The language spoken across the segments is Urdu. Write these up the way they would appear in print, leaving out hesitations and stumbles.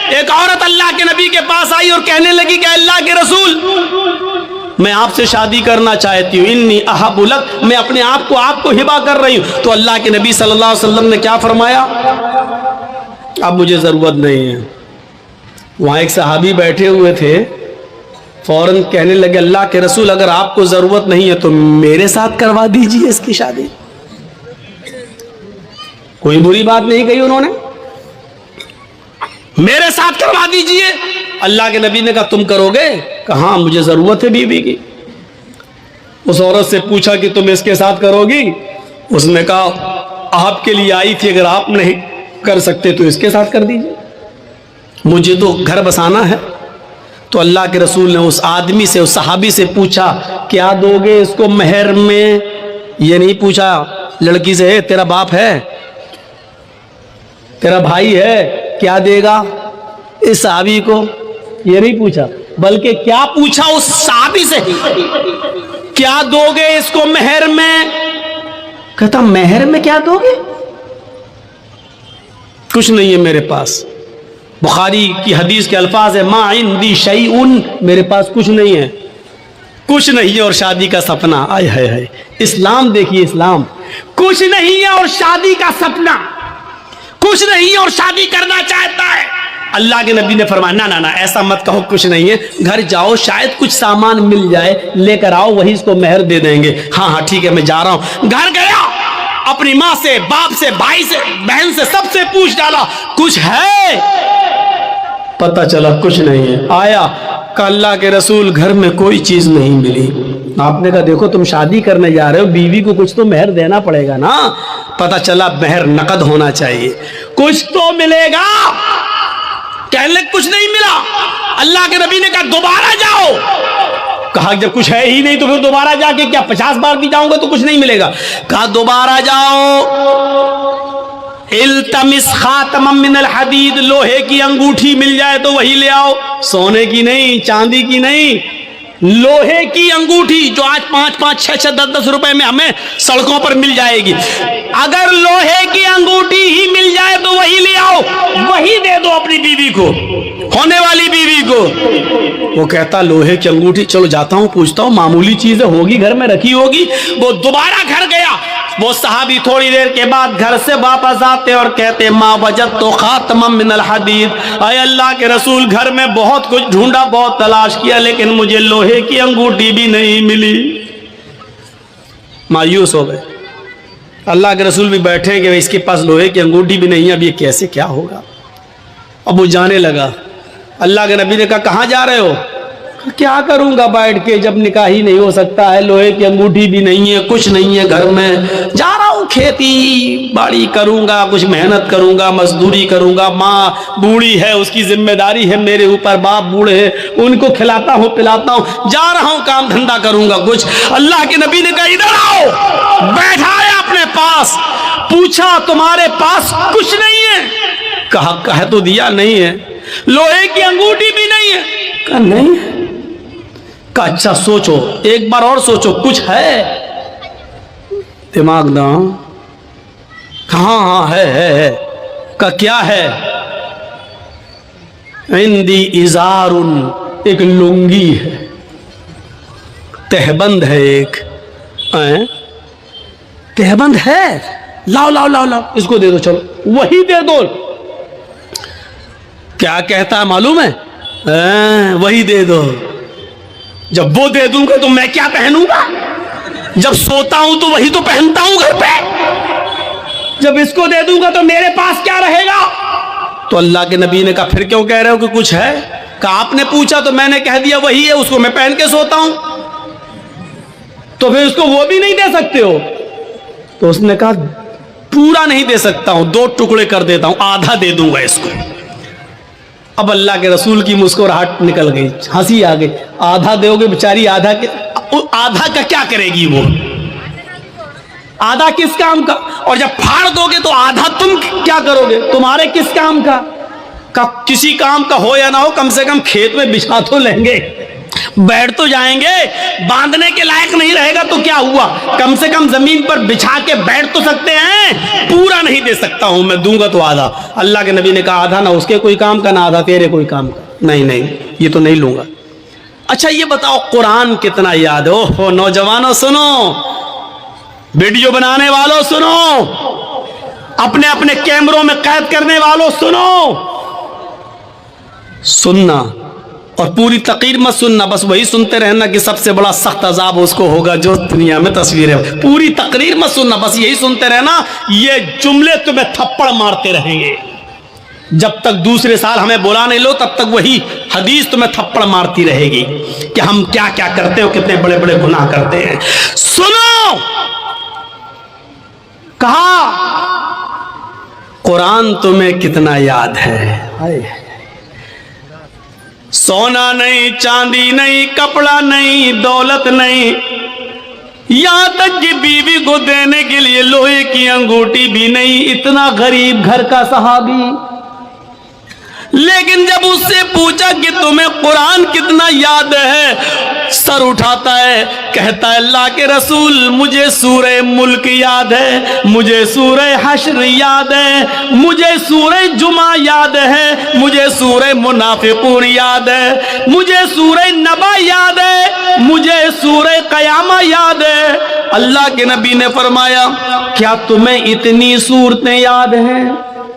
ایک عورت اللہ کے نبی کے پاس آئی اور کہنے لگی کہ اللہ کے رسول میں آپ سے شادی کرنا چاہتی ہوں، انی احب لک، میں اپنے آپ کو ہبہ کر رہی ہوں۔ تو اللہ کے نبی صلی اللہ علیہ وسلم نے کیا فرمایا؟ اب مجھے ضرورت نہیں ہے۔ وہاں ایک صحابی بیٹھے ہوئے تھے، فوراً کہنے لگے اللہ کے رسول اگر آپ کو ضرورت نہیں ہے تو میرے ساتھ کروا دیجئے اس کی شادی۔ کوئی بری بات نہیں کہی انہوں نے، میرے ساتھ کروا دیجئے۔ اللہ کے نبی نے کہا تم کرو گے؟ کہا ہاں مجھے ضرورت ہے بیوی کی۔ اس عورت سے پوچھا کہ تم اس کے ساتھ کرو گی؟ اس نے کہا آپ کے لیے آئی تھی، اگر آپ نہیں کر سکتے تو اس کے ساتھ کر دیجئے، مجھے تو گھر بسانا ہے۔ تو اللہ کے رسول نے اس آدمی سے، اس صحابی سے پوچھا کیا دو گے اس کو مہر میں؟ یہ نہیں پوچھا لڑکی سے تیرا باپ ہے، تیرا بھائی ہے، کیا دے گا اس صحابی کو؟ یہ نہیں پوچھا، بلکہ کیا پوچھا اس صحابی سے کیا دو گے اس کو مہر میں؟ کہتا مہر میں کیا دو گے؟ کچھ نہیں ہے میرے پاس۔ بخاری کی حدیث کے الفاظ ہے ما عندی شیء، میرے پاس کچھ نہیں ہے، کچھ نہیں ہے اور شادی کا سپنا۔ آئے ہائے ہائے، اسلام دیکھیے، اسلام کچھ نہیں ہے اور شادی کا سپنا، کچھ نہیں ہے اور شادی کرنا چاہتا ہے۔ اللہ کے نبی نے فرمایا نہ نہ ایسا مت کہو، کچھ نہیں ہے، گھر جاؤ شاید کچھ سامان مل جائے، لے کر آؤ، وہی اس کو مہر دے دیں گے۔ ہاں ہاں ٹھیک ہے میں جا رہا ہوں۔ گھر گیا، اپنی ماں سے، باپ سے، بھائی سے، بہن سے، سب سے پوچھ ڈالا کچھ ہے؟ پتہ چلا کچھ نہیں ہے۔ آیا کہ اللہ کے رسول گھر میں کوئی چیز نہیں ملی۔ آپ نے کہا دیکھو تم شادی کرنے جا رہے ہو، بیوی کو کچھ تو مہر دینا پڑے گا نا۔ پتہ چلا مہر نقد ہونا چاہیے، کچھ تو ملے گا۔ کہنے لگے کچھ نہیں ملا۔ اللہ کے نبی نے کہا دوبارہ جاؤ۔ کہا جب کچھ ہے ہی نہیں تو پھر دوبارہ جا کے کیا 50 بار بھی جاؤں گا تو کچھ نہیں ملے گا؟ کہا دوبارہ جاؤ، التمس خاتما من الحدید، لوہے کی انگوٹھی مل جائے تو وہی لے آؤ، سونے کی نہیں، چاندی کی نہیں، لوہے کی انگوٹھی جو آج 5-5, 6-6, 10-10 روپے میں ہمیں سڑکوں پر مل جائے گی۔ اگر لوہے کی انگوٹھی ہی مل جائے تو وہی لے آؤ، وہی دے دو اپنی بیوی کو، ہونے والی بیوی کو۔ وہ کہتا لوہے کی انگوٹھی، چلو جاتا ہوں پوچھتا ہوں، معمولی چیزیں ہوگی گھر میں رکھی ہوگی۔ وہ دوبارہ گھر گیا، وہ صحابی تھوڑی دیر کے بعد گھر سے واپس آتے اور کہتے ما وجدت خاتما من الحدید، اے اللہ کے رسول گھر میں بہت کچھ ڈھونڈا، بہت تلاش کیا، لیکن مجھے لوہے کی انگوٹھی بھی نہیں ملی۔ مایوس ہو گئے۔ اللہ کے رسول بھی بیٹھے کہ اس کے پاس لوہے کی انگوٹھی بھی نہیں ہے، اب یہ کیسے کیا ہوگا؟ اب وہ جانے لگا۔ اللہ کے نبی نے کہا کہاں جا رہے ہو؟ کیا کروں گا بیٹھ کے، جب نکاح ہی نہیں ہو سکتا ہے، لوہے کی انگوٹھی بھی نہیں ہے، کچھ نہیں ہے گھر میں، جا رہا ہوں کھیتی باڑی کروں گا، کچھ محنت کروں گا، مزدوری کروں گا، ماں بوڑھی ہے اس کی ذمہ داری ہے میرے اوپر، باپ بوڑھے ہیں ان کو کھلاتا ہوں پلاتا ہوں، جا رہا ہوں کام دھندا کروں گا کچھ۔ اللہ کے نبی نے کہا ادھر آؤ، بیٹھایا اپنے پاس، پوچھا تمہارے پاس کچھ نہیں ہے؟ کہا کہہ تو دیا نہیں ہے۔ لوہے کی انگوٹھی بھی نہیں ہے؟ کہا نہیں ہے۔ کہا اچھا سوچو، ایک بار اور سوچو، کچھ ہے؟ دماغ نہ ہاں ہاں ہے۔ کہا کیا ہے؟ عندی ازار، ایک لنگی ہے، تہبند ہے، ایک تہبند ہے، لاؤ لاؤ لاؤ لاؤ اس کو دے دو، چلو وہی دے دو۔ کیا کہتا ہے معلوم ہے؟ وہی دے دو۔ جب وہ دے دوں گا تو میں کیا پہنوں گا؟ جب سوتا ہوں تو وہی تو پہنتا ہوں گھر پہ، جب اس کو دے دوں گا تو میرے پاس کیا رہے گا؟ تو اللہ کے نبی نے کہا پھر کیوں کہہ رہے ہو کہ کچھ ہے؟ کہا آپ نے پوچھا تو میں نے کہہ دیا وہی ہے، اس کو میں پہن کے سوتا ہوں، تو پھر اس کو وہ بھی نہیں دے سکتے ہو؟ تو اس نے کہا پورا نہیں دے سکتا ہوں، 2 ٹکڑے کر دیتا ہوں، آدھا دے دوں گا اس کو۔ اب اللہ کے رسول کی مسکراہٹ نکل گئی، ہنسی آ گئی۔ آدھا دو گے بیچاری، آدھا کا کیا کرے گی وہ؟ آدھا کس کام کا؟ اور جب پھاڑ دو گے تو آدھا تم کیا کرو گے؟ تمہارے کس کام کا؟ کسی کام کا ہو یا نہ ہو، کم سے کم کھیت میں بچھا تو لیں گے، بیٹھ تو جائیں گے, باندھنے کے لائق نہیں رہے گا تو کیا ہوا, کم سے کم زمین پر بچھا کے بیٹھ تو سکتے ہیں. پورا نہیں دے سکتا ہوں میں, دوں گا تو آدھا. اللہ کے نبی نے کہا آدھا نہ اس کے کوئی کام کا نہ آدھا تیرے کوئی کام کا. نہیں یہ تو نہیں لوں گا. اچھا یہ بتاؤ قرآن کتنا یاد ہے؟ اوہ نوجوانوں سنو, ویڈیو بنانے والوں سنو, اپنے اپنے کیمروں میں قید کرنے والوں سنو, سننا اور پوری تقریر مت سننا, بس وہی سنتے رہنا کہ سب سے بڑا سخت عذاب اس کو ہوگا جو دنیا میں تصویر ہے. پوری تقریر مت سننا, بس یہی سنتے رہنا. یہ جملے تمہیں تھپڑ مارتے رہیں گے جب تک دوسرے سال ہمیں بلا نہیں لو, تب تک وہی حدیث تمہیں تھپڑ مارتی رہے گی کہ ہم کیا کیا کرتے ہیں, کتنے بڑے بڑے گناہ کرتے ہیں. سنو, کہا قرآن تمہیں کتنا یاد ہے. سونا نہیں, چاندی نہیں, کپڑا نہیں, دولت نہیں, یہاں تک کہ بیوی کو دینے کے لیے لوہے کی انگوٹھی بھی نہیں. اتنا غریب گھر کا صحابی, لیکن جب اس سے پوچھا کہ تمہیں قرآن کتنا یاد ہے, سر اٹھاتا ہے, کہتا ہے اللہ کے رسول مجھے سورہ ملک یاد ہے, مجھے سورہ حشر یاد ہے, مجھے سورہ جمعہ یاد ہے, مجھے سورہ منافقون یاد ہے, مجھے سورہ نبا یاد ہے, مجھے سورہ قیامہ یاد ہے. اللہ کے نبی نے فرمایا کیا تمہیں اتنی صورتیں یاد ہیں؟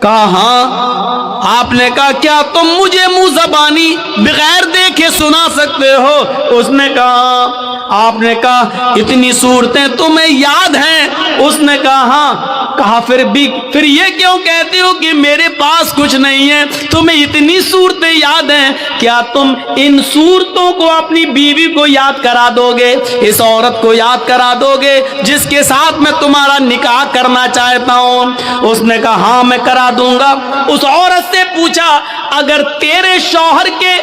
کہا ہاں. آپ نے کہا کیا تم مجھے منہ زبانی بغیر دیکھے سنا سکتے ہو؟ اس نے کہا. آپ نے کہا اتنی صورتیں تمہیں یاد ہیں؟ اس نے کہا ہاں. کہا پھر یہ کیوں کہتے ہو کہ میرے پاس کچھ نہیں ہے, تمہیں اتنی صورتیں یاد ہیں, کیا تم ان صورتوں کو اپنی بیوی کو یاد کرا دو گے, اس عورت کو یاد کرا دو گے جس کے ساتھ میں تمہارا نکاح کرنا چاہتا ہوں؟ اس نے کہا ہاں میں کرا دوں گا. اس عورت سے پوچھا اگر تیرے شوہر کے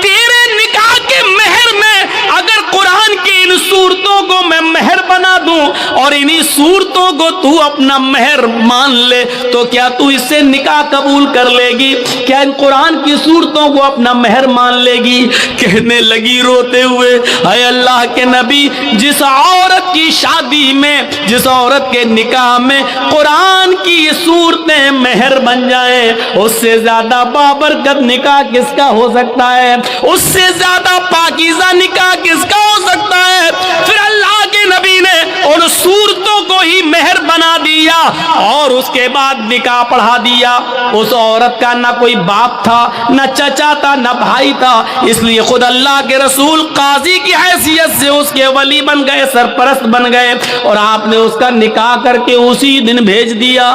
تیرے نکاح کے مہر میں اگر قرآن کی ان صورتوں کو میں مہر بنا دوں اور انہی صورتوں کو تو اپنا مہر مان لے تو کیا تو اس سے نکاح قبول کر لے گی؟ کیا ان قرآن کی صورتوں کو اپنا مہر مان لے گی؟ کہنے لگی روتے ہوئے اے اللہ کے نبی, جس عورت کی شادی میں, جس عورت کے نکاح میں قرآن کی صورتیں مہر بن جائیں, اس سے زیادہ بابرکت نکاح کس کا ہو سکتا ہے؟ اس سے زیادہ پاکیزہ نکاح کس کا ہو سکتا ہے؟ پھر اللہ کے نبی نے ان صورتوں کو ہی مہر بنا دیا اور اس کے بعد نکاح پڑھا دیا. اس عورت کا نہ کوئی باپ تھا, نہ چچا تھا, نہ بھائی تھا, اس لیے خود اللہ کے رسول قاضی کی حیثیت سے اس کے ولی بن گئے, سرپرست بن گئے, اور آپ نے اس کا نکاح کر کے اسی دن بھیج دیا.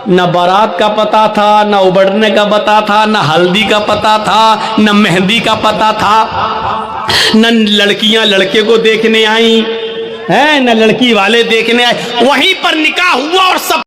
نہ بارات کا پتہ تھا, نہ ابڑنے کا پتہ تھا, نہ ہلدی کا پتہ تھا, نہ مہندی کا پتہ تھا, نہ لڑکیاں لڑکے کو دیکھنے آئیں, نہ لڑکی والے دیکھنے آئے. وہیں پر نکاح ہوا اور سب